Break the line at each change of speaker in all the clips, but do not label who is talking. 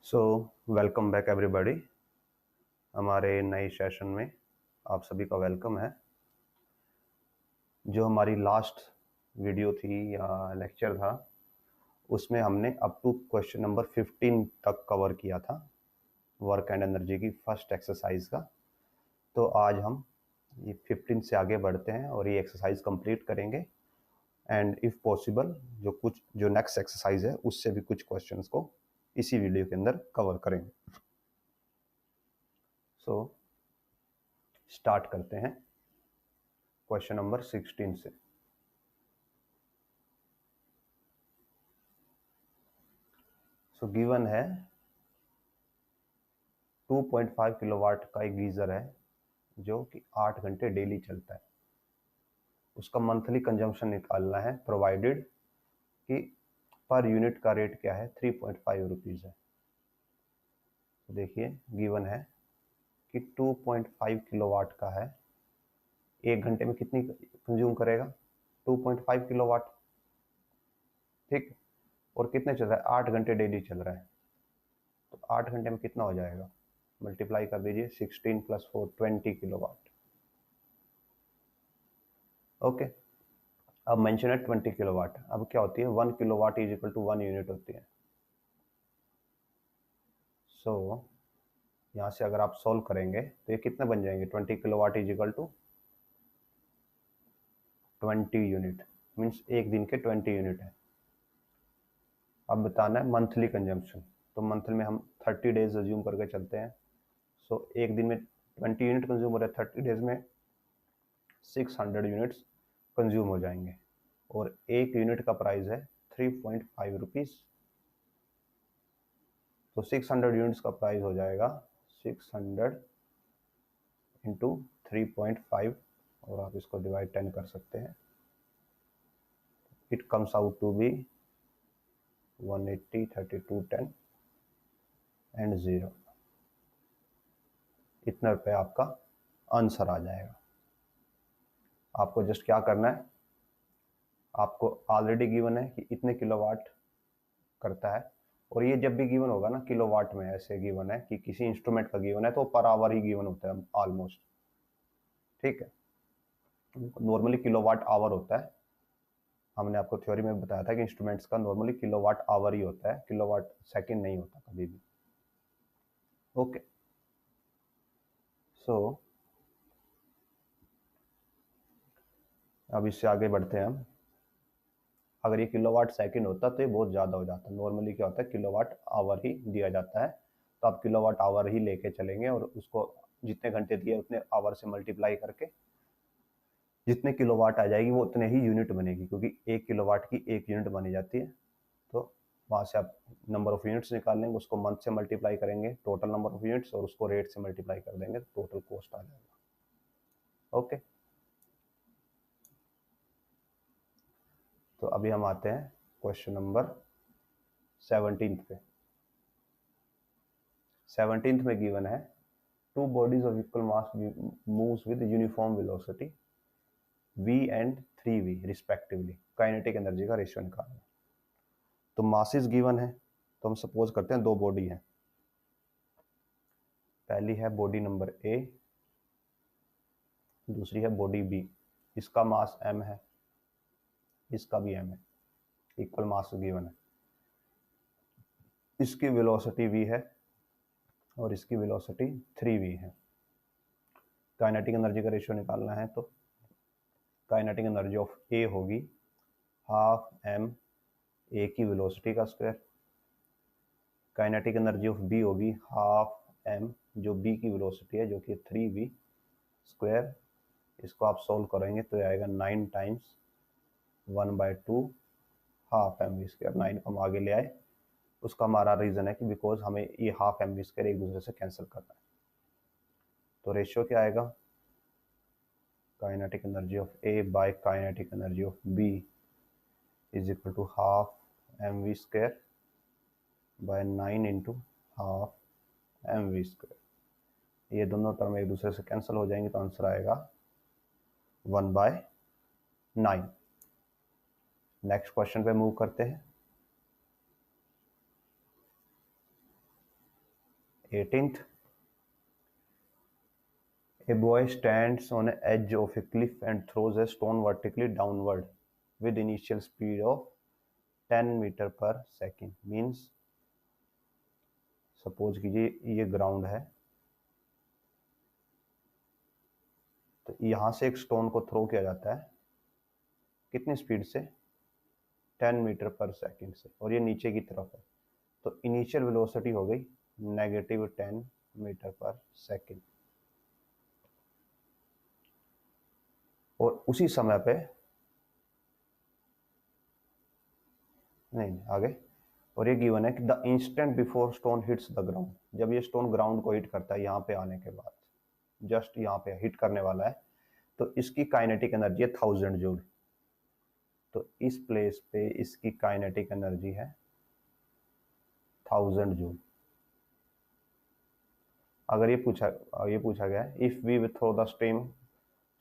So welcome back everybody. हमारे नए session में आप सभी का वेलकम है। जो हमारी लास्ट वीडियो थी या लेक्चर था उसमें हमने अप टू क्वेश्चन नंबर 15 तक कवर किया था वर्क एंड एनर्जी की फर्स्ट एक्सरसाइज का। तो आज हम ये 15 से आगे बढ़ते हैं और ये एक्सरसाइज कंप्लीट करेंगे एंड इफ़ पॉसिबल जो नेक्स्ट एक्सरसाइज है उससे भी कुछ क्वेश्चंस को इसी वीडियो के अंदर कवर करेंगे। सो स्टार्ट करते हैं क्वेश्चन नंबर 16 से। सो गिवन है 2.5 किलोवाट का एक गीजर है जो कि 8 घंटे डेली चलता है। उसका मंथली कंजम्पशन निकालना है प्रोवाइडेड कि पर यूनिट का रेट क्या है 3.5 रुपीज़ है। तो देखिए गिवन है कि 2.5 किलोवाट का है, एक घंटे में कितनी कंज्यूम करेगा 2.5 किलोवाट, ठीक। और कितने चल रहा है 8 घंटे डेली चल रहा है। तो 8 घंटे में कितना हो जाएगा, मल्टीप्लाई कर दीजिए 16 + 4 20 किलोवाट। ओके, अब मेंशन है 20 किलोवाट। अब क्या होती है 1 kilowatt is equal to 1 unit होती है। सो यहाँ से अगर आप सॉल्व करेंगे तो ये कितने बन जाएंगे 20 kilowatt is equal to 20 unit, means एक दिन के 20 यूनिट है। अब बताना है मंथली कंजम्पशन। तो मंथली में हम 30 डेज अज्यूम करके चलते हैं। सो एक दिन में 20 यूनिट कंज्यूम हो रहे हैं, 30 डेज में 600 यूनिट्स कंज्यूम हो जाएंगे और एक यूनिट का प्राइस है 3.5 रुपीज़। तो 600 यूनिट्स का प्राइस हो जाएगा 600 इंटू 3.5 और आप इसको डिवाइड 10 कर सकते हैं। It comes out to be 180 32 10 and 0। इतना रुपये आपका आंसर आ जाएगा। आपको जस्ट क्या करना है, आपको ऑलरेडी गिवन है कि इतने किलोवाट करता है और ये जब भी गिवन होगा ना किलोवाट में, ऐसे गिवन है कि किसी इंस्ट्रूमेंट का गिवन है तो पर आवर ही गिवन होता है ऑलमोस्ट, ठीक है। नॉर्मली किलोवाट आवर होता है। हमने आपको थ्योरी में बताया था कि इंस्ट्रूमेंट्स का नॉर्मली किलोवाट आवर ही होता है, किलोवाट सेकंड नहीं होता कभी भी। ओके, सो अब इससे आगे बढ़ते हैं हम। अगर ये किलोवाट सेकंड होता तो ये बहुत ज़्यादा हो जाता। नॉर्मली क्या होता है किलोवाट आवर ही दिया जाता है, तो आप किलोवाट आवर ही लेके चलेंगे और उसको जितने घंटे दिए उतने आवर से मल्टीप्लाई करके जितने किलोवाट आ जाएगी वो उतने ही यूनिट बनेगी, क्योंकि एक किलोवाट की एक यूनिट बनी जाती है। तो वहाँ से आप नंबर ऑफ यूनिट्स निकाल लेंगे, उसको मंथ से मल्टीप्लाई करेंगे टोटल नंबर ऑफ यूनिट्स और उसको रेट से मल्टीप्लाई कर देंगे तो टोटल कॉस्ट आ जाएगा। ओके, तो अभी हम आते हैं क्वेश्चन नंबर 17 पे। 17 में गिवन है two bodies of equal mass moves with uniform velocity v and 3v respectively, kinetic energy का रेशियो निकालना। तो मासेस गिवन है, तो हम सपोज करते हैं दो बॉडी है। पहली है बॉडी नंबर ए, दूसरी है बॉडी बी। इसका मास m है, इसका भी m है, इक्वल मास गिवन है। इसकी वेलोसिटी v है और इसकी वेलोसिटी 3v है। काइनेटिक एनर्जी का रेशियो निकालना है तो काइनेटिक एनर्जी ऑफ ए होगी हाफ m ए की वेलोसिटी का square. Kinetic energy of B होगी हाफ m जो बी की वेलोसिटी है जो कि 3v स्क्वायर। इसको आप सोल्व करेंगे तो आएगा 9 टाइम्स 1/2 हाफ mv स्क्वायर। 9 को हम आगे ले आए, उसका हमारा रीज़न है कि बिकॉज हमें ये हाफ mv स्क्वायर एक दूसरे से कैंसिल करना है। तो रेशियो क्या आएगा, kinetic energy of A by kinetic energy of B is equal to half mv square by 9 into half mv square. ये दोनों टर्म एक दूसरे से कैंसिल हो जाएंगे तो आंसर आएगा 1/9। नेक्स्ट क्वेश्चन पे मूव करते हैं। 18th, a boy stands on the edge of a cliff and throws a stone vertically downward with initial speed of 10 metre per second. Means suppose कीजिए ये ग्राउंड है, तो यहां से एक स्टोन को थ्रो किया जाता है कितनी स्पीड से, 10 मीटर पर सेकेंड से, और ये नीचे की तरफ है, तो इनिशियल वेलोसिटी हो गई -10 मीटर पर सेकेंड. और उसी समय पे नहीं आगे, और ये गिवन है कि the instant before stone hits the ground, जब ये स्टोन ग्राउंड को हिट करता है यहाँ पे आने के बाद, जस्ट यहाँ पे हिट करने वाला है, तो इसकी काइनेटिक एनर्जी है 1000 जूल. तो इस प्लेस पे इसकी काइनेटिक एनर्जी है 1000 जूल. अगर ये पूछा गया है if we throw the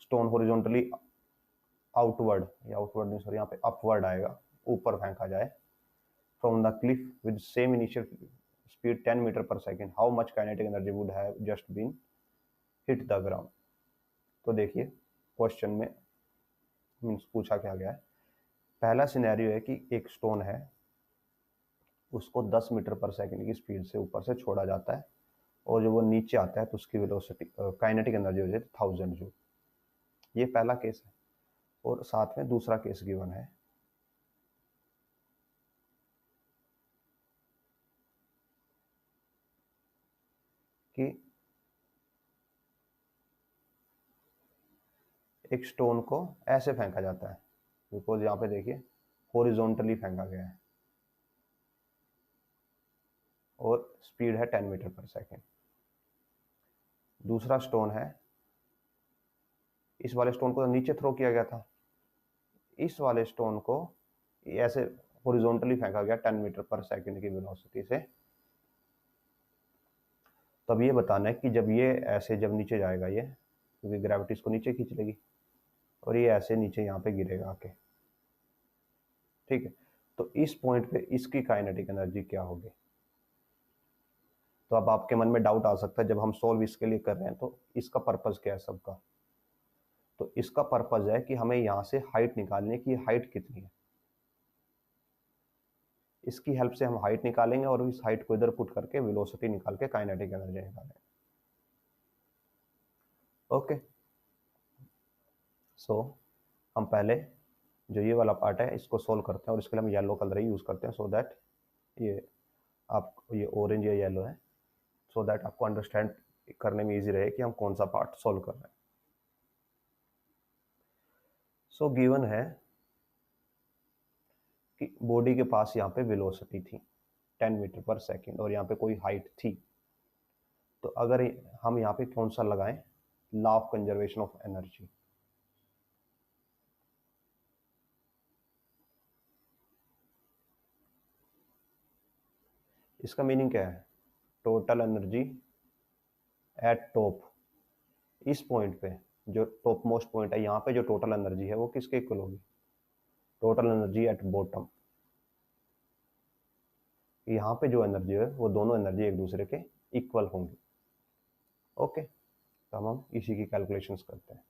stone horizontally outward, या आउटवर्ड नहीं सॉरी यहाँ पे अपवर्ड आएगा, ऊपर फेंका जाए, from the cliff with same initial speed 10 metre per second, how much kinetic energy would have just been hit the ground. तो देखिए क्वेश्चन में मीन्स पूछा क्या गया है. पहला सिनेरियो है कि एक स्टोन है, उसको 10 मीटर पर सेकेंड की स्पीड से ऊपर से छोड़ा जाता है, और जब वो नीचे आता है तो उसकी वेलोसिटी काइनेटिक एनर्जी हो जाती है 1000 जूल. ये पहला केस है. और साथ में दूसरा केस गिवन है कि एक स्टोन को ऐसे फेंका जाता है, बिकॉज यहाँ पे देखिए हॉरिजॉन्टली फेंका गया है और स्पीड है 10 मीटर पर सेकेंड. दूसरा स्टोन है, इस वाले स्टोन को नीचे थ्रो किया गया था, इस वाले स्टोन को ऐसे हॉरिजॉन्टली फेंका गया 10 मीटर पर सेकेंड की वेलोसिटी से. तब ये बताना है कि जब ये ऐसे जब नीचे जाएगा ये, क्योंकि ग्रेविटी इसको नीचे खींच लेगी, और ये ऐसे नीचे यहाँ पे गिरेगा आके, ठीक है. तो इस पॉइंट पे इसकी काइनेटिक एनर्जी क्या होगी. तो अब आपके मन में डाउट आ सकता है जब हम सॉल्व इसके लिए कर रहे हैं, तो इसका पर्पज क्या है सबका. तो इसका पर्पज है कि हमें यहाँ से हाइट निकालने की, हाइट कितनी है, इसकी हेल्प से हम हाइट निकालेंगे और इस हाइट को इधर पुट करके वेलोसिटी निकाल के काइनेटिक एनर्जी निकालेंगे. ओके, सो हम पहले जो ये वाला पार्ट है इसको सोल्व करते हैं, और इसके लिए हम येलो कलर ही यूज करते हैं, सो दैट ये आप ये ऑरेंज या येलो है, सो दैट आपको अंडरस्टैंड करने में इजी रहे कि हम कौन सा पार्ट सोल्व कर रहे हैं. सो गिवन है कि बॉडी के पास यहाँ पे वेलोसिटी थी 10 मीटर पर सेकेंड, और यहाँ पे कोई हाइट थी. तो अगर हम यहाँ पे कौन सा लगाएं, law of conservation of energy. इसका मीनिंग क्या है, टोटल एनर्जी एट टॉप, इस पॉइंट पे जो टॉप मोस्ट पॉइंट है यहाँ पे जो टोटल एनर्जी है वो किसके इक्वल होगी, टोटल एनर्जी एट बॉटम. यहाँ पे जो एनर्जी है वो दोनों एनर्जी एक दूसरे के इक्वल होंगी. ओके, तो हम इसी की कैलकुलेशंस करते हैं.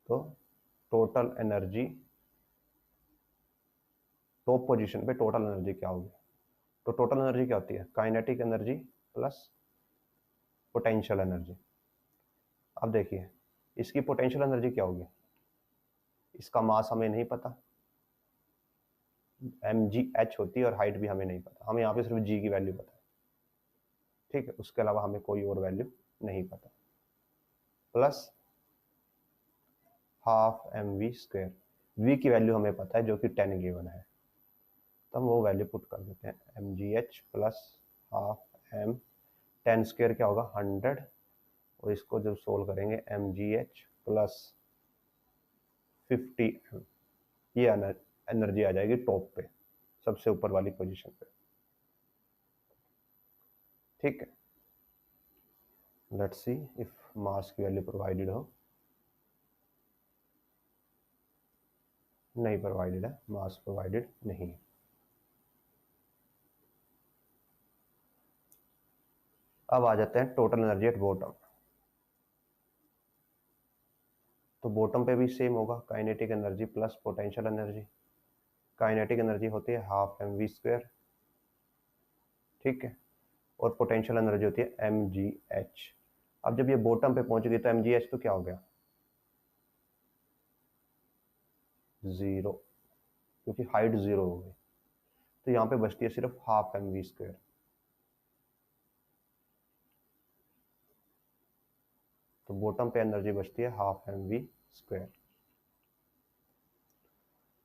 तो टोटल एनर्जी टॉप पोजीशन पे टोटल एनर्जी क्या होगी. तो टोटल एनर्जी क्या होती है, kinetic energy plus potential energy. अब देखिए इसकी पोटेंशियल एनर्जी क्या होगी, इसका मास हमें नहीं पता, mgh होती है, और हाइट भी हमें नहीं पता, हमें यहाँ पे सिर्फ g की वैल्यू पता है, ठीक है, उसके अलावा हमें कोई और वैल्यू नहीं पता. प्लस हाफ mv², v की वैल्यू हमें पता है जो कि 10 गिवन है, तो हम वो वैल्यू पुट कर देते हैं, mgh प्लस हाफ m, 10² क्या होगा 100, और इसको जब सोल्व करेंगे mgh प्लस 50m, ये एनर्जी आ जाएगी टॉप पे, सबसे ऊपर वाली पोजीशन पे. ठीक है, लेट्स सी इफ मास की वैल्यू प्रोवाइडेड हो. नहीं प्रोवाइडेड है, मास प्रोवाइडेड नहीं है. अब आ जाते हैं टोटल एनर्जी एट बॉटम। तो बॉटम पे भी सेम होगा, kinetic energy plus potential energy. Kinetic energy होती है हाफ एम वी स्क्वायर, ठीक है, और पोटेंशियल एनर्जी होती है एम जी एच। अब जब ये बॉटम पे पहुंच गई तो एम जी एच तो क्या हो गया, जीरो, क्योंकि हाइट जीरो हो गई। तो यहाँ पे बचती है सिर्फ हाफ एम वी स्क्वायर। तो बॉटम पे एनर्जी बचती है हाफ एम वी स्क्वायर।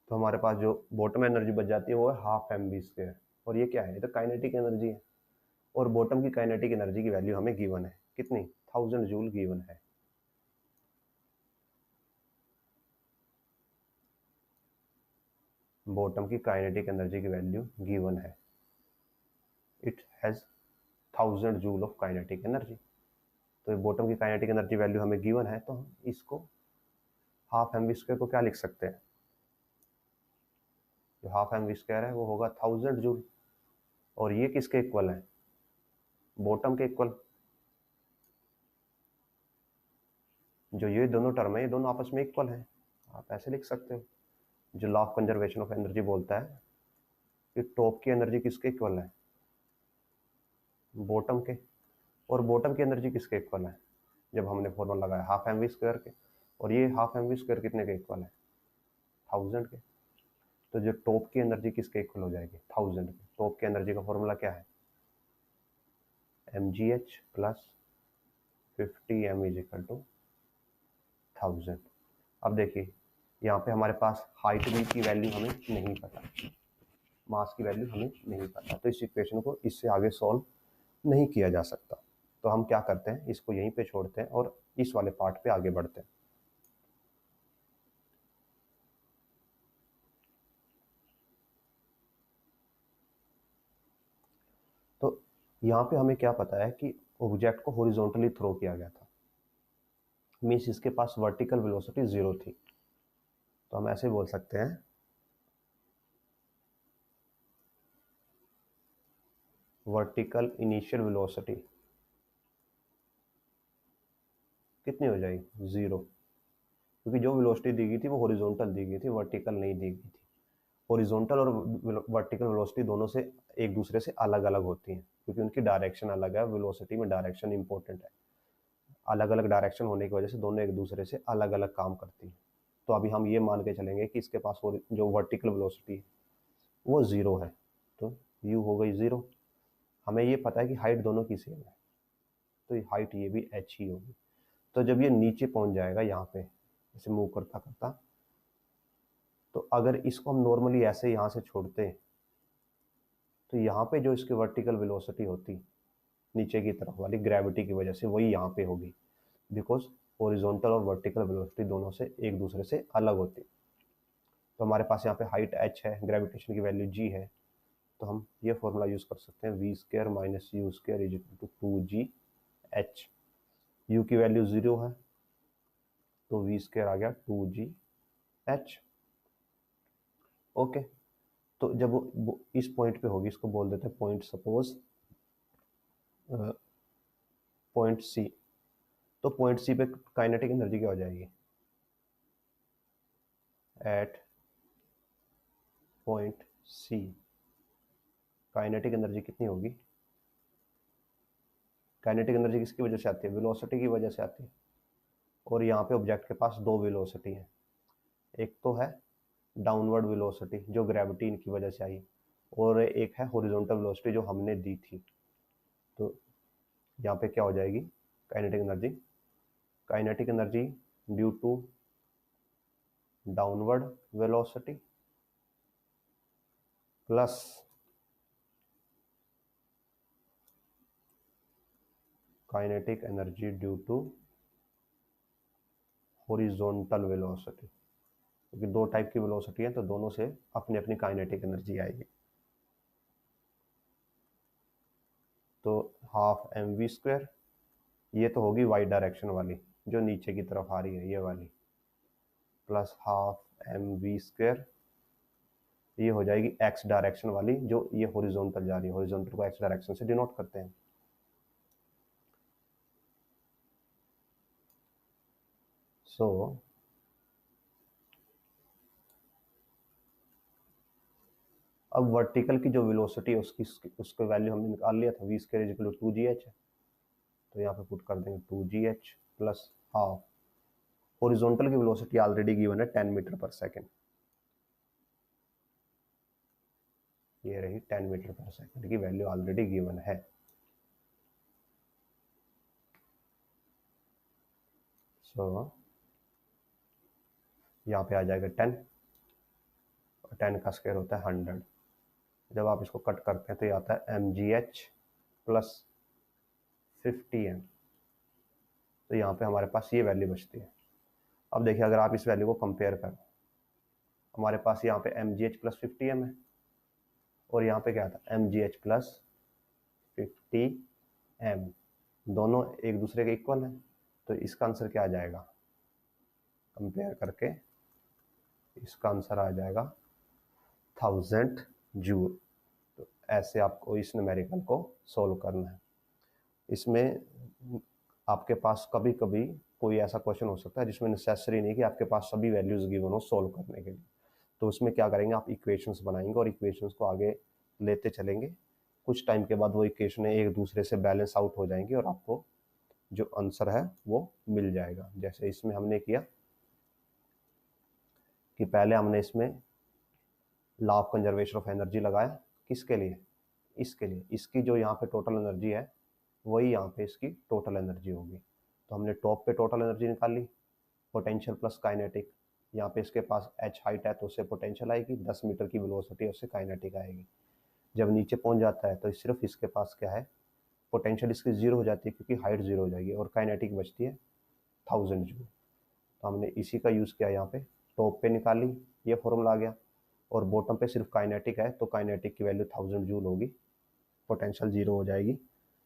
तो हमारे पास जो बॉटम एनर्जी बच जाती है वो है हाफ एम वी स्क्वायर। और ये क्या है, ये तो काइनेटिक एनर्जी है। और बॉटम की काइनेटिक एनर्जी की वैल्यू हमें गिवन है, कितनी, 1000 जूल गिवन है। बॉटम की काइनेटिक एनर्जी की वैल्यू गिवन है, it has 1000 joule of kinetic energy. तो बॉटम की काइनेटिक एनर्जी वैल्यू हमें गिवन है, तो हम इसको हाफ एम वी स्क्वायर को क्या लिख सकते हैं, जो हाफ एम वी स्क्वायर है वो होगा 1000 जूल। और ये किसके इक्वल है, बॉटम के इक्वल। जो ये दोनों टर्म है ये दोनों आपस में इक्वल है, आप ऐसे लिख सकते हो। जो law of conservation of energy बोलता है कि टॉप की एनर्जी किसके इक्वल है, बॉटम के। और बॉटम की एनर्जी किसके इक्वल है, जब हमने फॉर्मूला लगाया हाफ एम वी स्क्वायर के। और ये हाफ एम वी स्क्वायर कितने के इक्वल है, 1000 के। तो जो टॉप की एनर्जी किसके इक्वल हो जाएगी, 1000 के। टॉप की एनर्जी का फॉर्मूला क्या है, M G H plus 50 M is equal to 1000। अब देखिए यहाँ पे हमारे पास हाइट भी की वैल्यू हमें नहीं पता, मास की वैल्यू हमें नहीं पता, तो इस इक्वेशन को इससे आगे सॉल्व नहीं किया जा सकता। तो हम क्या करते हैं, इसको यहीं पे छोड़ते हैं और इस वाले पार्ट पे आगे बढ़ते हैं। तो यहाँ पे हमें क्या पता है कि ऑब्जेक्ट को हॉरिजॉन्टली थ्रो किया गया था, मीन्स इसके पास वर्टिकल वेलोसिटी जीरो थी। तो हम ऐसे बोल सकते हैं वर्टिकल इनिशियल वेलोसिटी कितनी हो जाएगी, जीरो, क्योंकि जो वेलोसिटी दी गई थी वो हॉरिजॉन्टल दी गई थी, वर्टिकल नहीं दी गई थी। हॉरिजॉन्टल और वर्टिकल वेलोसिटी दोनों से एक दूसरे से अलग अलग होती हैं, क्योंकि उनकी डायरेक्शन अलग है। वेलोसिटी में डायरेक्शन इंपॉर्टेंट है, अलग अलग डायरेक्शन होने की वजह से दोनों एक दूसरे से अलग अलग काम करती हैं। तो अभी हम ये मान के चलेंगे कि इसके पास जो वर्टिकल वेलोसिटी है वो जीरो है, तो यू हो गई जीरो। हमें ये पता है कि हाइट दोनों की सेम है, तो हाइट ये भी एच ही होगी। तो जब ये नीचे पहुंच जाएगा यहाँ पे ऐसे मूव करता करता, तो अगर इसको हम नॉर्मली ऐसे यहाँ से छोड़ते हैं तो यहाँ पे जो इसकी वर्टिकल वेलोसिटी होती नीचे की तरफ वाली ग्रेविटी की वजह से वही यहाँ पे होगी, बिकॉज हॉरिजॉन्टल और वर्टिकल वेलोसिटी दोनों से एक दूसरे से अलग होती। तो हमारे पास यहाँ पे हाइट h है, ग्रेविटेशन की वैल्यू g है, तो हम ये फॉर्मूला यूज कर सकते हैं V square minus U square is equal to 2g h। u की वैल्यू 0 है तो वी स्क्र आ गया 2g h। ओके, तो जब वो इस पॉइंट पे होगी, इसको बोल देते हैं पॉइंट, सपोज पॉइंट सी। तो पॉइंट सी पे काइनेटिक एनर्जी क्या हो जाएगी, at point C kinetic energy कितनी होगी, काइनेटिक एनर्जी किसकी वजह से आती है, वेलोसिटी की वजह से आती है। और यहाँ पे ऑब्जेक्ट के पास दो वेलोसिटी है, एक तो है डाउनवर्ड वेलोसिटी जो ग्रेविटी की वजह से आई, और एक है हॉरिजॉन्टल वेलोसिटी जो हमने दी थी। तो यहाँ पे क्या हो जाएगी kinetic energy, kinetic energy due to downward velocity plus kinetic energy due to horizontal velocity, क्योंकि दो टाइप की वेलोसिटी है तो दोनों से अपनी अपनी काइनेटिक एनर्जी आएगी। तो हाफ एम वी स्क्वायर, ये तो होगी वाई डायरेक्शन वाली जो नीचे की तरफ आ रही है ये वाली, plus half M V square, ये हो जाएगी एक्स डायरेक्शन वाली जो ये हॉरिजॉन्टल जा रही है, हॉरिजॉन्टल को एक्स डायरेक्शन से डिनोट करते हैं। सो अब वर्टिकल की जो वेलोसिटी है उसकी वैल्यू हमने निकाल लिया था, V square is equal to 2gh है, तो यहाँ पे पुट कर देंगे 2gh प्लस हाफ। हॉरिजॉन्टल की वेलोसिटी ऑलरेडी गिवन है 10 मीटर पर सेकेंड, ये रही 10 मीटर पर सेकेंड की वैल्यू ऑलरेडी गिवन है। सो यहाँ पे आ जाएगा 10, और 10 का स्क्वायर होता है 100। जब आप इसको कट करते हैं तो ये आता है mgh प्लस 50m, तो यहाँ पे हमारे पास ये वैल्यू बचती है। अब देखिए अगर आप इस वैल्यू को कंपेयर करें, हमारे पास यहाँ पे mgh प्लस 50m है, और यहाँ पे क्या था mgh प्लस 50m, दोनों एक दूसरे के इक्वल हैं, तो इसका आंसर क्या आ जाएगा, कंपेयर करके इसका आंसर आ जाएगा 1000 जूल। तो ऐसे आपको इस न्यूमेरिकल को सोल्व करना है। इसमें आपके पास कभी कभी कोई ऐसा क्वेश्चन हो सकता है जिसमें नेसेसरी नहीं कि आपके पास सभी वैल्यूज गिवन हो सोल्व करने के लिए, तो उसमें क्या करेंगे, आप इक्वेशंस बनाएंगे और इक्वेशंस को आगे लेते चलेंगे। कुछ टाइम के बाद वो इक्वेशन एक दूसरे से बैलेंस आउट हो जाएंगी और आपको जो आंसर है वो मिल जाएगा। जैसे इसमें हमने किया कि पहले हमने इसमें law of conservation of energy लगाया, किसके लिए, इसके लिए, इसकी जो यहाँ पे टोटल एनर्जी है वही यहाँ पे इसकी टोटल एनर्जी होगी। तो हमने टॉप पे टोटल एनर्जी निकाल ली, पोटेंशियल प्लस काइनेटिक, यहाँ पे इसके पास h हाइट है तो उससे पोटेंशियल आएगी, 10 मीटर की वेलोसिटी उससे काइनेटिक आएगी। जब नीचे पहुंच जाता है तो सिर्फ इसके पास क्या है, पोटेंशियल इसकी जीरो हो जाती है क्योंकि हाइट जीरो हो जाएगी, और काइनेटिक बचती है 1000 जूल। तो हमने इसी का यूज़ किया, यहाँ पे टॉप पे निकाली, ये फॉर्मूला आ गया, और बॉटम पे सिर्फ काइनेटिक है तो काइनेटिक की वैल्यू 1000 जूल होगी, पोटेंशियल जीरो हो जाएगी।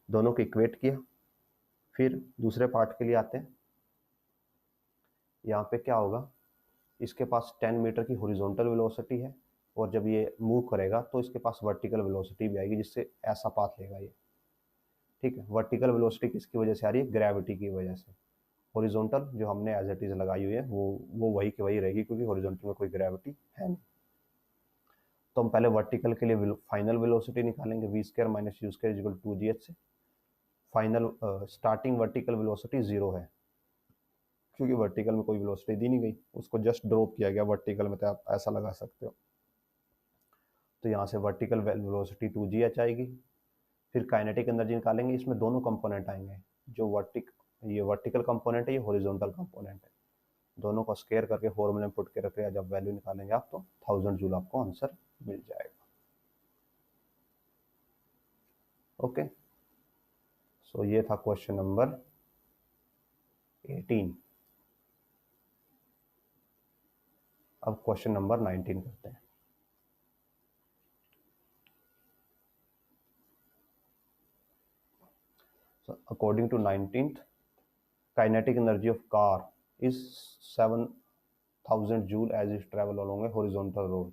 दोनों को इक्वेट किया। फिर दूसरे पार्ट के लिए आते हैं। यहाँ पे क्या होगा, इसके पास 10 मीटर की हॉरिजॉन्टल वेलोसिटी है, और जब ये मूव करेगा तो इसके पास वर्टिकल वेलोसिटी भी आएगी, जिससे ऐसा पाथ लेगा ये। ठीक है, वर्टिकल वेलोसिटी किसकी वजह से आ रही है, ग्रेविटी की वजह से। हॉरिजॉन्टल जो हमने एज इट इज लगाई हुई है वो वही की वही रहेगी, क्योंकि हॉरिजॉन्टल में कोई ग्रेविटी है नहीं। तो हम पहले वर्टिकल के लिए फाइनल वेलोसिटी निकालेंगे, V square minus U square equal to 2gh से। फाइनल स्टार्टिंग वर्टिकल वेलोसिटी 0 है, क्योंकि वर्टिकल में कोई वेलोसिटी दी नहीं गई, उसको जस्ट ड्रॉप किया गया वर्टिकल में, तो आप ऐसा लगा सकते हो। तो यहाँ से वर्टिकल वेलोसिटी 2gh आएगी। फिर काइनेटिक एनर्जी निकालेंगे, इसमें दोनों कंपोनेंट आएंगे, जो ये वर्टिकल कंपोनेंट है, ये हॉरिजॉन्टल कंपोनेंट है, दोनों को स्केयर करके फॉर्मूले में पुट के रख लिया, जब वैल्यू निकालेंगे आप तो 1000 जूल आपको आंसर मिल जाएगा। ओके, सो ये था क्वेश्चन नंबर 18। अब क्वेश्चन नंबर 19 करते हैं। So according to 19th, kinetic energy of car is 7000 joule as it travel along a horizontal road.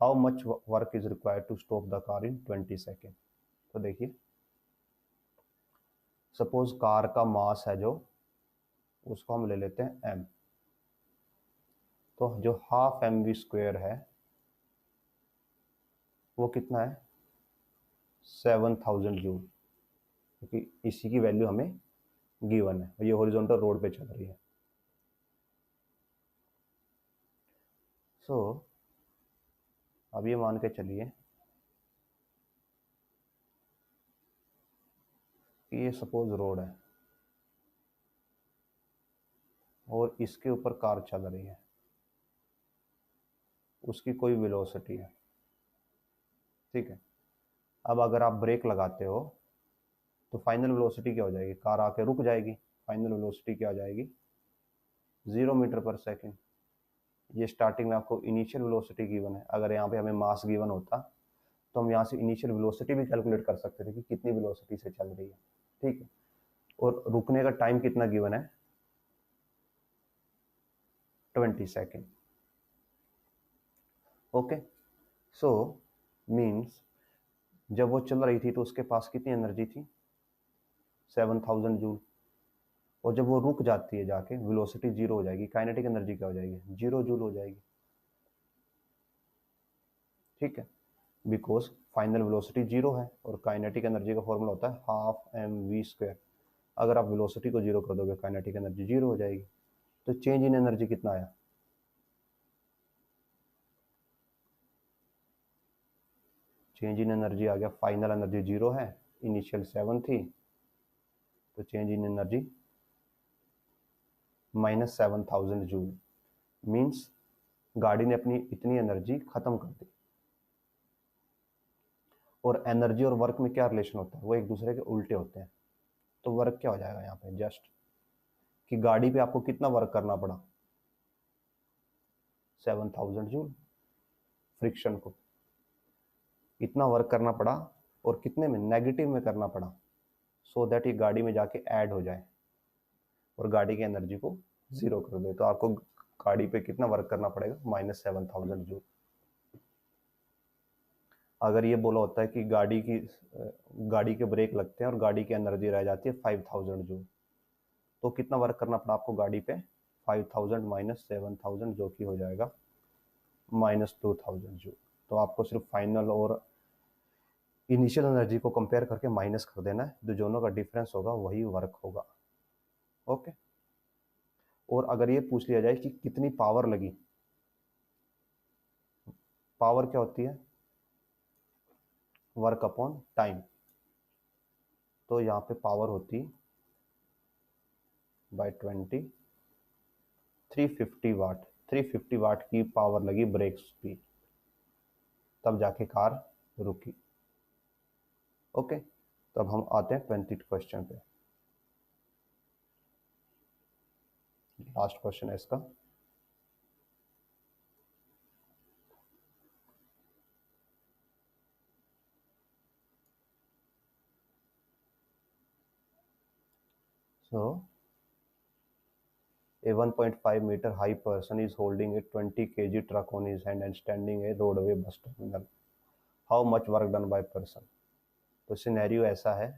How much work is required to stop the car in 20 seconds? तो देखिए, suppose car का मास है जो, उसको हम ले लेते हैं m, तो जो हाफ mv स्क्वायर है वो कितना है, 7000 जूल, क्योंकि इसी की वैल्यू हमें गिवन है और ये हॉरिजॉन्टल रोड पे चल रही है। सो अब ये मान के चलिए कि ये सपोज रोड है और इसके ऊपर कार चल रही है, उसकी कोई वेलोसिटी है। ठीक है, अब अगर आप ब्रेक लगाते हो तो फाइनल वेलोसिटी क्या हो जाएगी, कार आके रुक जाएगी, फाइनल वेलोसिटी क्या हो जाएगी, 0 मीटर पर सेकेंड। ये स्टार्टिंग में आपको इनिशियल वेलोसिटी गिवन है, अगर यहाँ पे हमें मास गिवन होता तो हम यहाँ से इनिशियल वेलोसिटी भी कैलकुलेट कर सकते थे कि कितनी वेलोसिटी से चल रही है। ठीक है, और रुकने का टाइम कितना गिवन है, 20 सेकेंड। ओके, सो मीन्स जब वो चल रही थी तो उसके पास कितनी एनर्जी थी, 7000 जूल। और जब वो रुक जाती है जाके वेलोसिटी जीरो हो जाएगी, काइनेटिक एनर्जी क्या हो जाएगी, 0 जूल हो जाएगी। ठीक है, बिकॉज फाइनल वेलोसिटी जीरो है और काइनेटिक एनर्जी का फॉर्मूला होता है हाफ एम वी स्क्वायर। अगर आप वेलोसिटी को जीरो कर दोगे काइनेटिक एनर्जी जीरो हो जाएगी। तो चेंज इन एनर्जी कितना आया, चेंज इन एनर्जी आ गया, फाइनल एनर्जी जीरो है, इनिशियल 7 थी, तो change in energy -7000 joule. Means गाड़ी ने अपनी इतनी एनर्जी खत्म कर दी। और एनर्जी और वर्क में क्या रिलेशन होता है, वो एक दूसरे के उल्टे होते हैं। तो वर्क क्या हो जाएगा यहाँ पे, जस्ट कि गाड़ी पे आपको कितना वर्क करना पड़ा, 7000 जूल। फ्रिक्शन को इतना वर्क करना पड़ा और कितने में, नेगेटिव में करना पड़ा, सो दैट ये गाड़ी में जाके ऐड हो जाए और गाड़ी की एनर्जी को जीरो कर दे। तो आपको गाड़ी पे कितना वर्क करना पड़ेगा, -7000 जूल। अगर ये बोला होता है कि गाड़ी के ब्रेक लगते हैं और गाड़ी की एनर्जी रह जाती है 5000 जूल, तो कितना वर्क करना पड़ा आपको गाड़ी पे, 5000 माइनस 7000 जो कि हो जाएगा -2000 जूल। तो आपको सिर्फ फाइनल और इनिशियल एनर्जी को कंपेयर करके माइनस कर देना है, जो दोनों का डिफरेंस होगा वही वर्क होगा। ओके। और अगर ये पूछ लिया जाए कि कितनी पावर लगी, पावर क्या होती है, वर्क अपॉन टाइम। तो यहाँ पे पावर होती बाय 20 350 वाट, 350 वाट की पावर लगी ब्रेक्स की, तब जाके कार रुकी। ओके, तो अब हम आते हैं 20 क्वेश्चन पे। लास्ट क्वेश्चन है इसका। सो a 1.5 meter high person is holding a 20 kg truck on his hand and standing a roadway bus terminal. How much work done by person? तो सिनेरियो ऐसा है,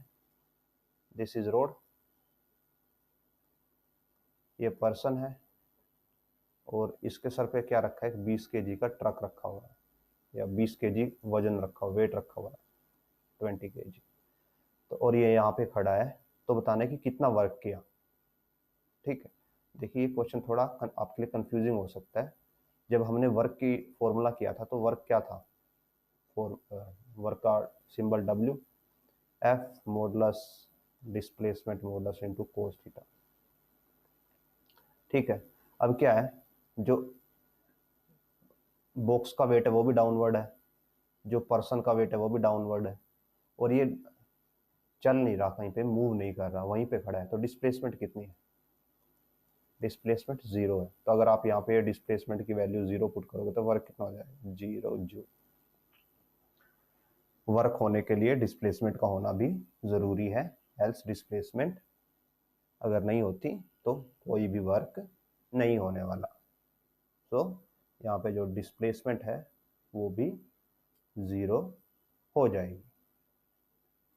दिस इज रोड, ये person है और इसके sir पे क्या रखा है, 20 केजी का ट्रक रखा हुआ है, या 20 केजी वजन रखा हुआ, वेट रखा हुआ है 20 केजी। तो और ये यहाँ पे खड़ा है, तो बताना है कि कितना वर्क किया। ठीक है, देखिए ये क्वेश्चन थोड़ा आपके लिए कंफ्यूजिंग हो सकता है। जब हमने वर्क की फॉर्मूला किया था तो वर्क क्या था, फॉर वर्क का symbol W, F modulus displacement modulus into cos theta. ठीक है, अब क्या है, जो बॉक्स का वेट है वो भी डाउनवर्ड है, जो पर्सन का वेट है वो भी डाउनवर्ड है, और ये चल नहीं रहा, कहीं पे मूव नहीं कर रहा, वहीं पे खड़ा है। तो डिस्प्लेसमेंट कितनी है, डिस्प्लेसमेंट 0 है। तो अगर आप यहाँ पे डिस्प्लेसमेंट की वैल्यू 0 पुट करोगे तो वर्क कितना हो जाएगा, 0 जूल। वर्क होने के लिए डिस्प्लेसमेंट का होना भी जरूरी है, एल्स डिस्प्लेसमेंट अगर नहीं होती तो कोई भी वर्क नहीं होने वाला। तो यहाँ पे जो डिस्प्लेसमेंट है वो भी 0 हो जाएगी।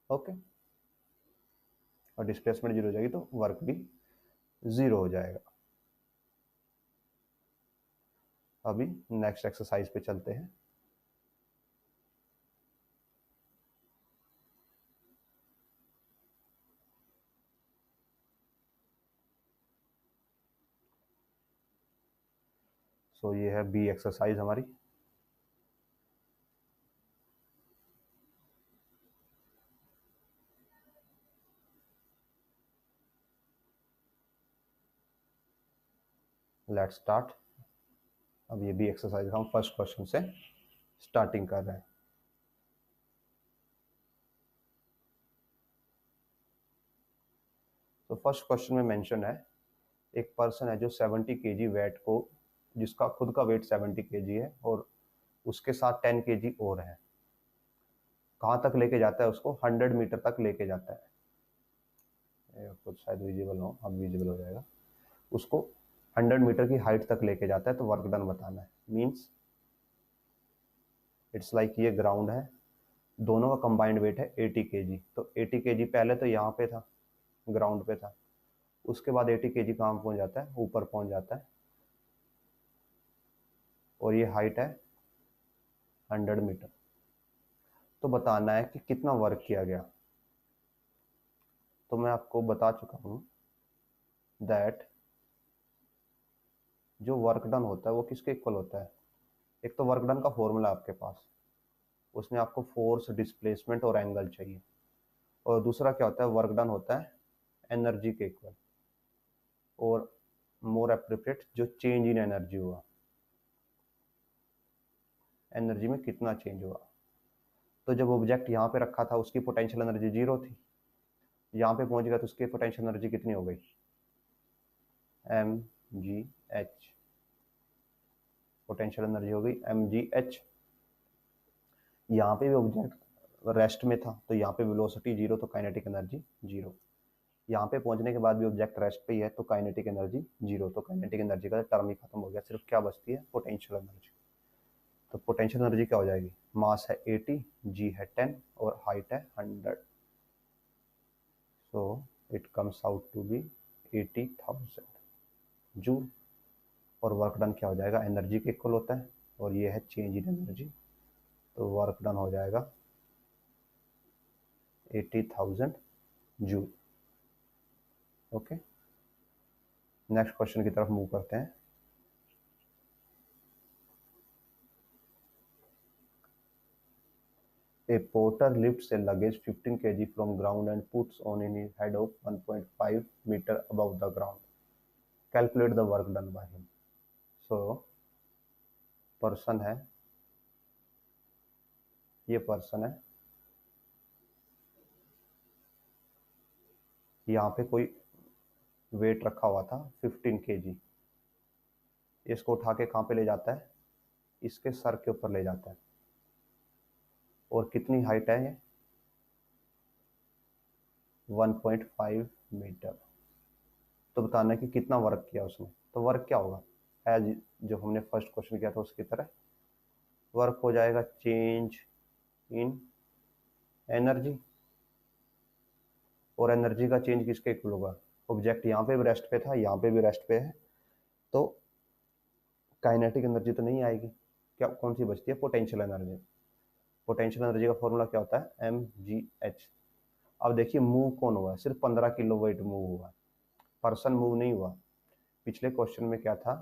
ओके, और डिस्प्लेसमेंट 0 हो जाएगी तो वर्क भी 0 हो जाएगा। अभी नेक्स्ट एक्सरसाइज पे चलते हैं। सो ये है बी एक्सरसाइज हमारी। Let's start. अब ये बी एक्सरसाइज हम फर्स्ट क्वेश्चन से स्टार्टिंग कर रहे हैं। तो फर्स्ट क्वेश्चन में मेंशन है, एक पर्सन है जो 70 केजी वेट को, जिसका खुद का वेट 70 केजी है और उसके साथ 10 केजी और है, कहाँ तक लेके जाता है उसको, 100 मीटर तक लेके जाता है। कुछ शायद विजिबल हो, अब विजिबल हो जाएगा। उसको 100 मीटर की हाइट तक लेके जाता है, तो वर्क डन बताना है। मीन्स इट्स लाइक ये ग्राउंड है, दोनों का कंबाइंड वेट है 80 केजी। तो 80 केजी पहले तो यहाँ पे था, ग्राउंड पे था, उसके बाद 80 kg कहाँ पहुंच जाता है, ऊपर पहुंच जाता है, और ये हाइट है 100 मीटर। तो बताना है कि कितना वर्क किया गया। तो मैं आपको बता चुका हूं दैट जो वर्क डन होता है वो किसके इक्वल होता है। एक तो वर्क डन का फॉर्मूला आपके पास, उसमें आपको फोर्स, डिस्प्लेसमेंट और एंगल चाहिए। और दूसरा क्या होता है, वर्क डन होता है एनर्जी के इक्वल, और मोर एप्रोप्रिएट जो चेंज इन एनर्जी हुआ, एनर्जी में कितना चेंज हुआ। तो जब ऑब्जेक्ट यहाँ पे रखा था उसकी पोटेंशियल एनर्जी 0 थी, यहाँ पे पहुंच गया तो उसकी पोटेंशियल एनर्जी कितनी हो गई, mgh, पोटेंशियल एनर्जी हो गई mgh। यहाँ पे भी ऑब्जेक्ट रेस्ट में था तो यहाँ पे वेलोसिटी 0 तो काइनेटिक एनर्जी 0। यहाँ पे पहुंचने के बाद भी ऑब्जेक्ट रेस्ट पे ही है तो काइनेटिक एनर्जी 0। तो काइनेटिक एनर्जी का टर्म ही खत्म हो गया, सिर्फ क्या बचती है, पोटेंशियल एनर्जी। तो पोटेंशियल एनर्जी क्या हो जाएगी, मास है 80, जी है 10 और हाइट है 100, so it comes out to be 80,000 joule. और वर्क डन क्या हो जाएगा, एनर्जी के इक्वल होता है, और ये है चेंज इन एनर्जी, तो वर्क डन हो जाएगा 80,000 जूल। ओके, नेक्स्ट क्वेश्चन की तरफ मूव करते हैं। A porter lifts a luggage 15 kg from ground and puts on in his head of 1.5 meter above the ground. Calculate the work done by him. So person है, ये person है, यहाँ पे कोई वेट रखा हुआ था 15 kg, इसको उठा के कहाँ पे ले जाता है, इसके सर के ऊपर ले जाता है। और कितनी हाइट है ये, 1.5 मीटर। तो बताना है कि कितना वर्क किया उसने। तो वर्क क्या होगा, एज जो हमने फर्स्ट क्वेश्चन किया था उसकी तरह वर्क हो जाएगा चेंज इन एनर्जी। और एनर्जी का चेंज किसके इक्वल होगा, ऑब्जेक्ट यहाँ पे भी रेस्ट पे था, यहाँ पे भी रेस्ट पे है, तो काइनेटिक एनर्जी तो नहीं आएगी, क्या कौन सी बचती है, पोटेंशियल एनर्जी। पोटेंशियल एनर्जी का फॉर्मूला क्या होता है, mgh। अब देखिए मूव कौन हुआ है, सिर्फ 15 किलो वेट मूव हुआ है, पर्सन मूव नहीं हुआ। पिछले क्वेश्चन में क्या था,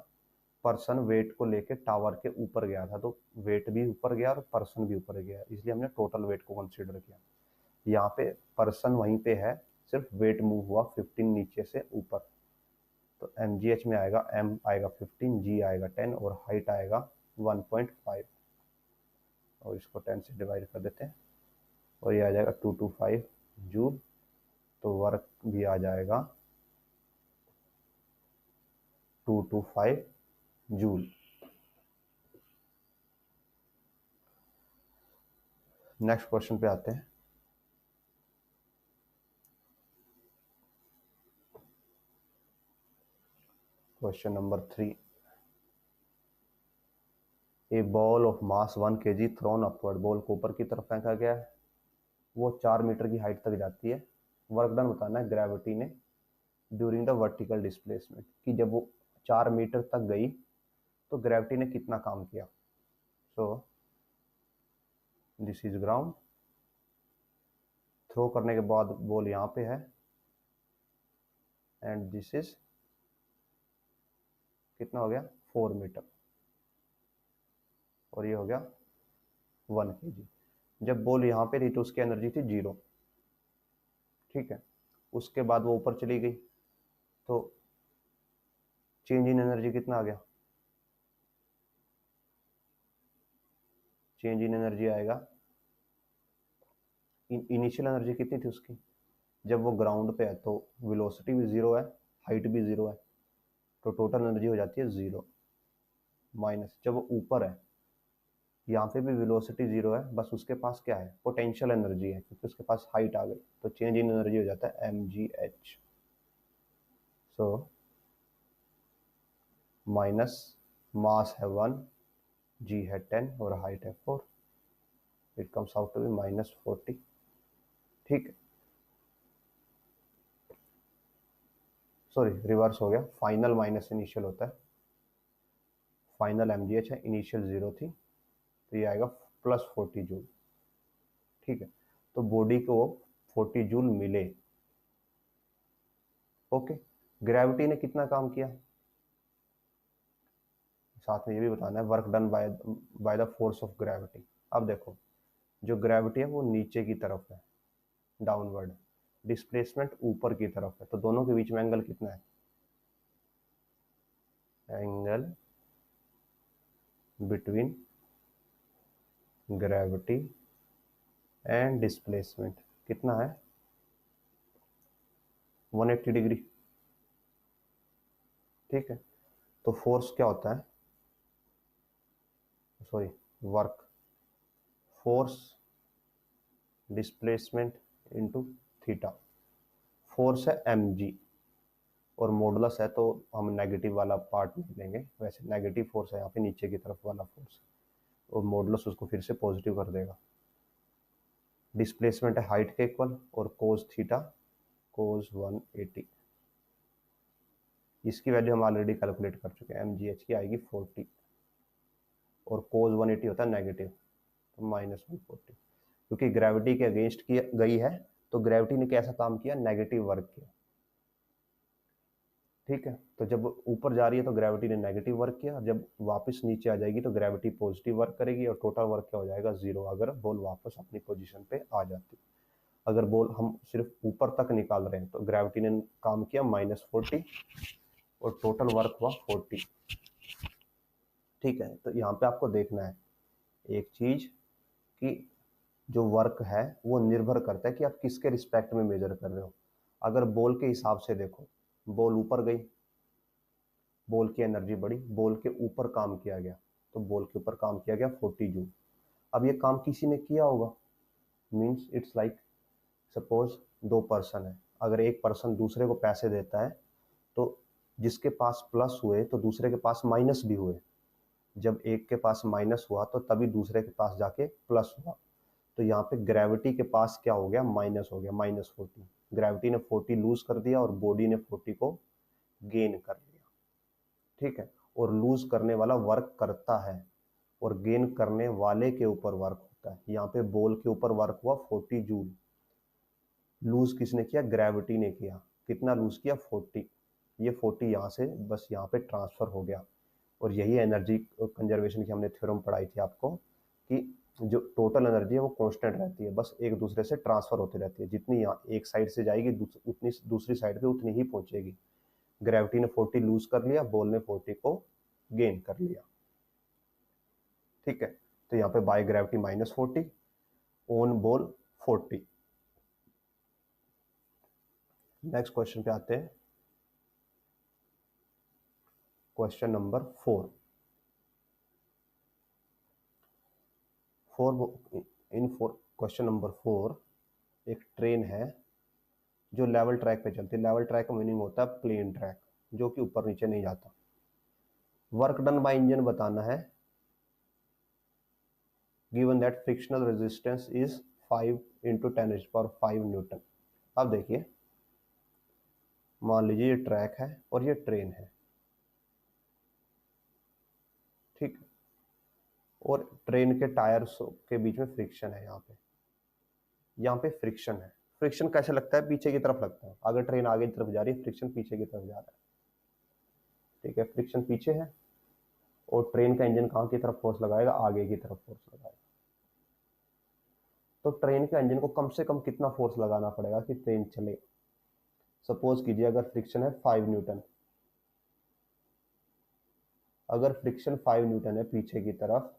पर्सन वेट को लेके टावर के ऊपर गया था, तो वेट भी ऊपर गया और पर्सन भी ऊपर गया, इसलिए हमने टोटल वेट को कंसीडर किया। यहाँ पे पर्सन वहीं पे है, सिर्फ वेट मूव हुआ 15 नीचे से ऊपर। तो mgh में आएगा, m आएगा 15, g आएगा 10 और हाइट आएगा 1.5, और इसको 10 से डिवाइड कर देते हैं और ये आ जाएगा 225 जूल। तो वर्क भी आ जाएगा 225 जूल। नेक्स्ट क्वेश्चन पे आते हैं। Question number 3, A ball of mass 1 kg throne upward, ball को ऊपर की तरफ फेंका गया है, वो 4 मीटर की हाइट तक जाती है। वर्क डन बताना है ग्रेविटी ने ड्यूरिंग द वर्टिकल डिस्प्लेसमेंट, कि जब वो 4 मीटर तक गई तो ग्रेविटी ने कितना काम किया। So this is ground, throw करने के बाद बॉल यहाँ पे है, एंड दिस इज कितना हो गया, 4 मीटर, और ये हो गया 1 kg। जब बॉल यहाँ पे थी तो उसकी एनर्जी थी 0, ठीक है। उसके बाद वो ऊपर चली गई तो चेंज इन एनर्जी कितना आ गया, चेंज इन एनर्जी आएगा, इनिशियल एनर्जी कितनी थी उसकी, जब वो ग्राउंड पे है तो वेलोसिटी भी 0 है, हाइट भी 0 है, तो टोटल एनर्जी हो जाती है 0, माइनस जब वो ऊपर है, यहाँ पे भी वेलोसिटी 0 है, बस उसके पास क्या है, पोटेंशियल एनर्जी है, क्योंकि उसके पास हाइट आ गई, तो चेंज इन एनर्जी हो जाता है mgh। सो माइनस मास है 1, g है 10 और हाइट है 4, it comes out to be -40। ठीक है, सॉरी रिवर्स हो गया, फाइनल माइनस इनिशियल होता है, फाइनल mgh है, इनिशियल 0 थी, तो ये आएगा +40 जूल। ठीक है, तो बॉडी को 40 जूल मिले। ओके, ग्रेविटी ने कितना काम किया, साथ में ये भी बताना है, work done by the force of gravity. अब देखो, जो ग्रेविटी है वो नीचे की तरफ है, डाउनवर्ड, डिस्प्लेसमेंट ऊपर की तरफ है, तो दोनों के बीच में एंगल कितना है, angle between gravity and displacement कितना है, 180 डिग्री। ठीक है, तो फोर्स क्या होता है, sorry work, force displacement into theta, force है mg और मॉडुलस है तो हम नेगेटिव वाला पार्ट नहीं लेंगे, वैसे नेगेटिव फोर्स है यहाँ पे, नीचे की तरफ वाला फोर्स, और मॉडुलस उसको फिर से पॉजिटिव कर देगा। डिस्प्लेसमेंट है हाइट के इक्वल, और कोस थीटा कोस 180, इसकी वैल्यू हम ऑलरेडी कैलकुलेट कर चुके हैं, mgh की आएगी 40 और कोस 180 होता है नेगेटिव, तो -140, क्योंकि ग्रेविटी के अगेंस्ट की गई है, तो ग्रेविटी ने कैसा काम किया, नेगेटिव वर्क किया। ठीक है, तो जब ऊपर जा रही है तो ग्रेविटी ने नेगेटिव वर्क किया, जब वापस नीचे आ जाएगी तो ग्रेविटी पॉजिटिव वर्क करेगी, और टोटल वर्क क्या हो जाएगा, 0, अगर बॉल वापस अपनी पोजीशन पे आ जाती। अगर बॉल हम सिर्फ ऊपर तक निकाल रहे हैं तो ग्रेविटी ने काम किया -40 और टोटल वर्क हुआ 40। ठीक है, तो यहाँ पे आपको देखना है एक चीज कि जो वर्क है वो निर्भर करता है कि आप किसके रिस्पेक्ट में मेजर कर रहे हो। अगर बॉल के हिसाब से देखो, बॉल ऊपर गई, बॉल की एनर्जी बढ़ी, बॉल के ऊपर काम किया गया, तो बॉल के ऊपर काम किया गया 40 जूल। अब ये काम किसी ने किया होगा, means it's like suppose 2 person है, अगर एक पर्सन दूसरे को पैसे देता है तो जिसके पास प्लस हुए तो दूसरे के पास माइनस भी हुए, जब एक के पास माइनस हुआ तो तभी दूसरे के पास जाके प्लस हुआ। तो यहाँ पे ग्रेविटी के पास क्या हो गया, माइनस हो गया, -40। ग्रेविटी ने 40 लूज कर दिया और बॉडी ने 40 को गेन कर लिया। ठीक है, और लूज करने वाला वर्क करता है और गेन करने वाले के ऊपर वर्क होता है। यहाँ पे बॉल के ऊपर वर्क हुआ 40 जूल, लूज किसने किया, ग्रेविटी ने किया, कितना लूज किया, 40। ये 40 यहाँ से बस यहाँ पे ट्रांसफर हो गया, और यही एनर्जी कंजर्वेशन की हमने थ्योरम पढ़ाई थी आपको, कि जो टोटल एनर्जी है वो कांस्टेंट रहती है, बस एक दूसरे से ट्रांसफर होती रहती है, जितनी यहाँ एक साइड से जाएगी उतनी दूसरी साइड पे उतनी ही पहुंचेगी। ग्रेविटी ने 40 लूज कर लिया, बॉल ने 40 को गेन कर लिया। ठीक है, तो यहाँ पे by gravity -40, on ball 40। Next question पे आते हैं, क्वेश्चन नंबर 4। क्वेश्चन नंबर 4, एक ट्रेन है जो लेवल ट्रैक पे चलती है। लेवल ट्रैक का मीनिंग होता है प्लेन ट्रैक, जो कि ऊपर नीचे नहीं जाता। वर्क डन बाय इंजन बताना है, given that frictional resistance is 5 × 10⁵ Newton. अब देखिए, मान लीजिए ये ट्रैक है और ये ट्रेन है, ठीक, और ट्रेन के टायर्स के बीच में फ्रिक्शन है, यहाँ पे फ्रिक्शन है। फ्रिक्शन कैसे लगता है, पीछे की तरफ लगता है, अगर ट्रेन आगे की तरफ जा रही है फ्रिक्शन पीछे की तरफ जा रहा है। ठीक है, फ्रिक्शन पीछे है और ट्रेन का इंजन कहाँ की तरफ फोर्स लगाएगा, आगे की तरफ फोर्स लगाएगा। तो ट्रेन के इंजन को कम से कम कितना फोर्स लगाना पड़ेगा कि ट्रेन चले। सपोज कीजिए अगर फ्रिक्शन है 5 न्यूटन, अगर फ्रिक्शन 5 न्यूटन है पीछे की तरफ,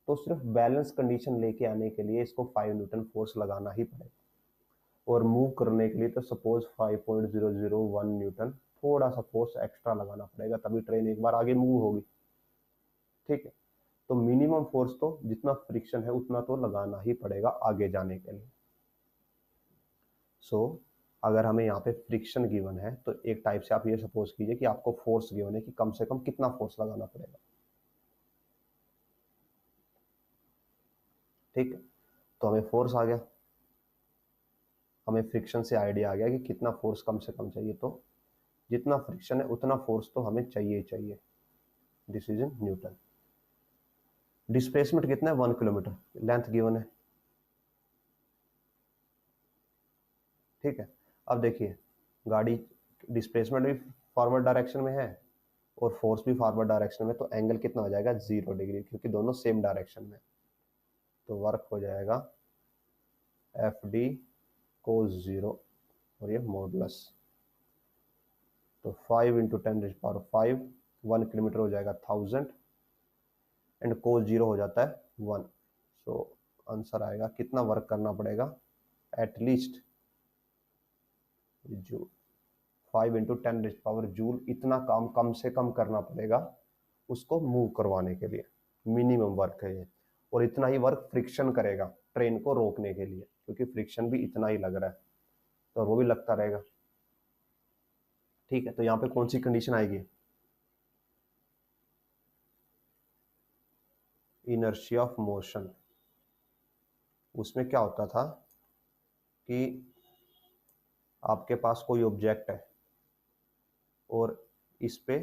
तो सिर्फ बैलेंस कंडीशन लेके आने के लिए इसको 5 न्यूटन फोर्स लगाना ही पड़ेगा, और मूव करने के लिए तो सपोज 5.001 न्यूटन थोड़ा सा फोर्स एक्स्ट्रा लगाना पड़ेगा, तभी ट्रेन एक बार आगे मूव होगी। ठीक है, तो मिनिमम फोर्स तो जितना फ्रिक्शन है उतना तो लगाना ही पड़ेगा आगे जाने के लिए। सो अगर हमें यहाँ पे फ्रिक्शन गिवन है तो एक टाइप से आप ये सपोज कीजिए कि आपको फोर्स गिवन है कि कम से कम कितना फोर्स लगाना पड़ेगा। ठीक है, तो हमें फोर्स आ गया, हमें फ्रिक्शन से आइडिया आ गया कि कितना फोर्स कम से कम चाहिए, तो जितना फ्रिक्शन है उतना फोर्स तो हमें चाहिए ही चाहिए। This is in newton. Displacement कितना है 1 किलोमीटर, लेंथ गिवन है, ठीक है। अब देखिए गाड़ी डिस्प्लेसमेंट भी फॉरवर्ड डायरेक्शन में है और फोर्स भी फॉरवर्ड डायरेक्शन में, तो एंगल कितना हो जाएगा 0 डिग्री, क्योंकि दोनों सेम डायरेक्शन में। तो वर्क हो जाएगा एफ डी कोस 0 और ये मॉडुलस, तो 5 × 10⁵, 1 किलोमीटर हो जाएगा 1000 एंड कोस 0 हो जाता है 1। सो आंसर आएगा कितना वर्क करना पड़ेगा, एटलीस्ट जूल, 5 × 10⁻⁴ जूल, इतना काम कम से कम करना पड़ेगा उसको मूव करवाने के लिए, मिनिमम वर्क है ये। और इतना ही वर्क फ्रिक्शन करेगा ट्रेन को रोकने के लिए, क्योंकि फ्रिक्शन भी इतना ही लग रहा है, तो वो भी लगता रहेगा, ठीक है। तो यहाँ पे कौन सी कंडीशन आएगी, इनर्शिया ऑफ मोशन। उसमें क्या होता था कि आपके पास कोई ऑब्जेक्ट है और इस पे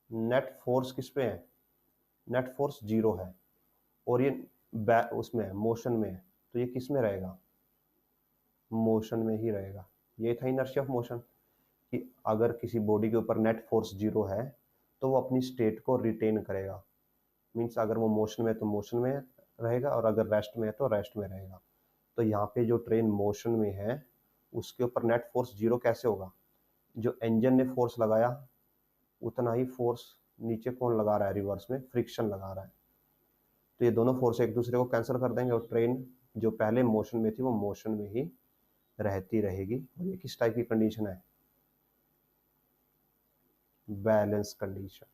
नेट फोर्स किस पे है, नेट फोर्स 0 है, और ये उसमें है, मोशन में है, तो ये किस में रहेगा, मोशन में ही रहेगा। ये था इनर्शिया ऑफ मोशन, कि अगर किसी बॉडी के ऊपर नेट फोर्स 0 है तो वो अपनी स्टेट को रिटेन करेगा। मीन्स अगर वो मोशन में है तो मोशन में रहेगा, और अगर रेस्ट में है तो रेस्ट में रहेगा। तो यहाँ पे जो ट्रेन मोशन में है उसके ऊपर नेट फोर्स 0 कैसे होगा, जो इंजन ने फोर्स लगाया उतना ही फोर्स नीचे कौन लगा रहा है, रिवर्स में फ्रिक्शन लगा रहा है। तो ये दोनों फोर्स एक दूसरे को कैंसिल कर देंगे और ट्रेन जो पहले मोशन में थी वो मोशन में ही रहती रहेगी। और ये किस टाइप की कंडीशन है, balance condition.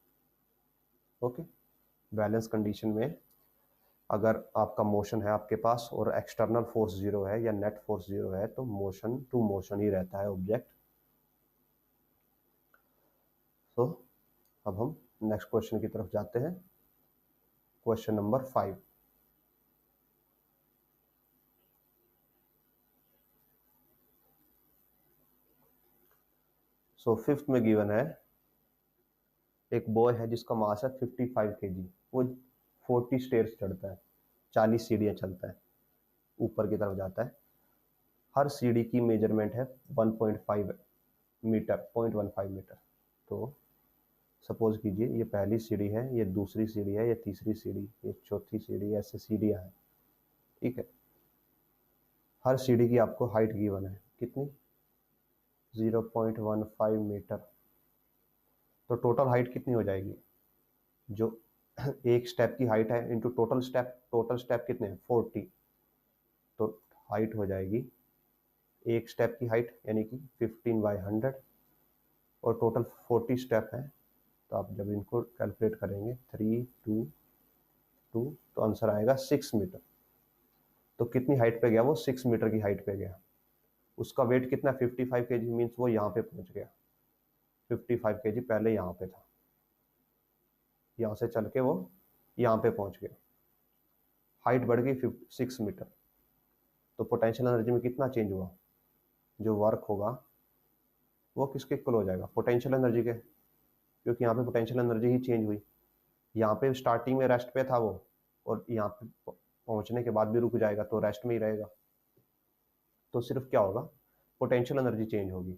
Okay, balance condition में अगर आपका मोशन है आपके पास और एक्सटर्नल फोर्स 0 है या नेट फोर्स 0 है, तो मोशन टू मोशन ही रहता है ऑब्जेक्ट। तो अब हम नेक्स्ट क्वेश्चन की तरफ जाते हैं, क्वेश्चन नंबर 5। सो फिफ्थ में गिवन है एक बॉय है जिसका मास है 55 kg, वो 40 स्टेयर्स चढ़ता है, 40 सीढ़ियां चलता है, ऊपर की तरफ जाता है। हर सीढ़ी की मेजरमेंट है 1.5 मीटर, 0.15 मीटर। तो सपोज कीजिए ये पहली सीढ़ी है, ये दूसरी सीढ़ी है, ये तीसरी सीढ़ी, ये चौथी सीढ़ी, ऐसे सीढ़ियां हैं, ठीक है। हर सीढ़ी की आपको हाइट गिवन है, कितनी, 0.15 मीटर। तो टोटल हाइट कितनी हो जाएगी, जो एक स्टेप की हाइट है इंटू टोटल स्टेप कितने हैं 40, तो हाइट हो जाएगी एक स्टेप की हाइट यानी कि 15/100, और टोटल 40 स्टेप है, तो आप जब इनको कैलकुलेट करेंगे 3 2 2, तो आंसर आएगा 6 मीटर। तो कितनी हाइट पे गया वो, 6 मीटर की हाइट पे गया। उसका वेट कितना, 55 kg, मीन्स वो यहाँ पे पहुंच गया, 55 kg पहले यहाँ पे था, यहाँ से चल के वो यहाँ पे पहुंच गया, हाइट बढ़ गई 6 मीटर। तो पोटेंशियल एनर्जी में कितना चेंज हुआ, जो वर्क होगा वो किसके इक्वल हो जाएगा, पोटेंशियल एनर्जी के, क्योंकि यहाँ पे पोटेंशियल एनर्जी ही चेंज हुई। यहाँ पे स्टार्टिंग में रेस्ट पे था वो, और यहाँ पे पहुंचने के बाद भी रुक जाएगा तो रेस्ट में ही रहेगा। तो सिर्फ क्या होगा, पोटेंशियल एनर्जी चेंज होगी,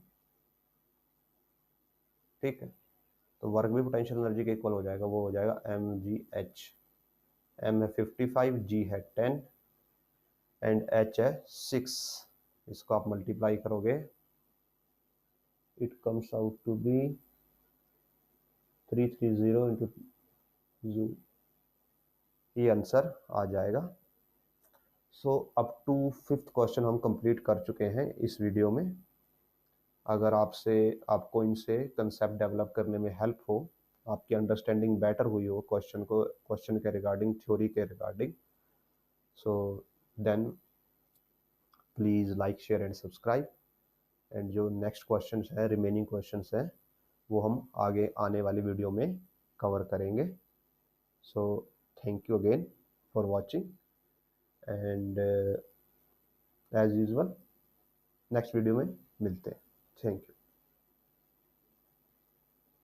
ठीक है। तो वर्क भी पोटेंशियल एनर्जी के इक्वल हो जाएगा, वो हो जाएगा mgh। m है 55, g है 10 एंड h है 6। इसको आप मल्टीप्लाई करोगे, it comes out to be 330 into joule, ये आंसर आ जाएगा। So up to 5th question हम कंप्लीट कर चुके हैं इस वीडियो में। अगर आपको इनसे कंसेप्ट डेवलप करने में हेल्प हो, आपकी अंडरस्टैंडिंग बेटर हुई हो क्वेश्चन के रिगार्डिंग, थ्योरी के regarding, so then please like share and subscribe. And जो नेक्स्ट क्वेश्चंस है, रिमेनिंग क्वेश्चंस हैं, वो हम आगे आने वाली वीडियो में कवर करेंगे। So thank you again for watching, and as usual next video में मिलते हैं। Thank you.